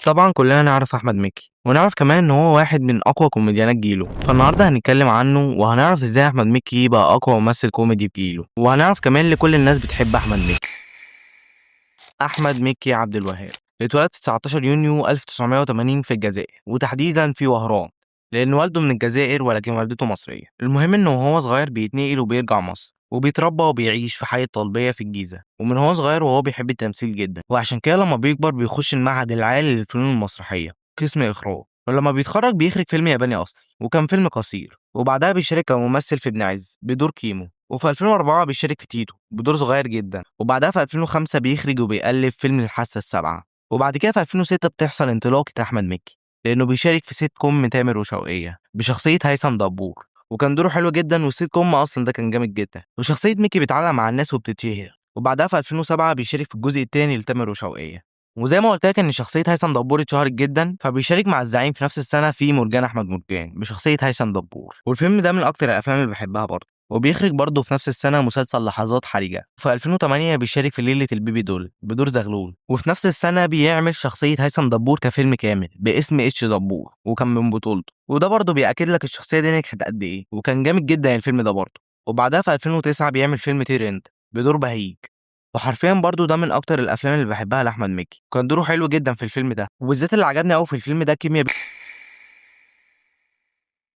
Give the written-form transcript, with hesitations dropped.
طبعا كلنا نعرف احمد مكي ونعرف كمان ان هو واحد من اقوى كوميديانات جيله، فالنهارده هنتكلم عنه وهنعرف ازاي احمد مكي بقى اقوى ممثل كوميدي في جيله، وهنعرف كمان لكل الناس بتحب احمد مكي. احمد مكي عبد الوهاب اتولد في 19 يونيو 1980 في الجزائر، وتحديدا في وهران، لان والده من الجزائر ولكن والدته مصريه. المهم انه وهو صغير بيتنقل وبيرجع مصر وبيتربى وبيعيش في حي الطلبيه في الجيزه، ومن هو صغير وهو بيحب التمثيل جدا، وعشان كده لما بيكبر بيخش المعهد العالي للفنون المسرحيه قسم اخراج، ولما بيتخرج بيخرج فيلم ياباني اصلي وكان فيلم قصير، وبعدها بيشارك كممثل في ابن عز بدور كيمو، وفي 2004 بيشارك في تيتو بدور صغير جدا، وبعدها في 2005 بيخرج وبيألف فيلم الحاسة السابعة، وبعد كده في 2006 بتحصل انطلاقة أحمد مكي لأنه بيشارك في سيت كوم تامر وشوقية بشخصية هيثم دبور، وكان دوره حلو جدا، والسيت كوم أصلا ده كان جامد جدا، وشخصية مكي بتعلق مع الناس وبتتشهر. وبعدها في 2007 بيشارك في الجزء الثاني لتامر وشوقية، وزي ما قلت لك ان شخصيه هيثم دبور اتشهرت جدا، فبيشارك مع الزعيم في نفس السنه في مرجان احمد مرجان بشخصيه هيثم دبور، والفيلم ده من اكتر الافلام اللي بحبها برضه. وبيخرج برضه في نفس السنة مسلسل لحظات حرجة، وفي 2008 بيشارك في ليلة البيبي دول بدور زغلول، وفي نفس السنة بيعمل شخصية هيثم دبور كفيلم كامل باسم اتش دبور وكان من بطولته، وده برضه بيأكد لك الشخصية دي نجحت قد ايه، وكان جامد جدا الفيلم ده برضه. وبعدها في 2009 بيعمل فيلم طير انت بدور بهيج، وحرفيا برضه ده من اكتر الافلام اللي بحبها لاحمد مكي، كان دوره حلو جدا في الفيلم ده، وبالذات اللي عجبني قوي في الفيلم ده كيمياء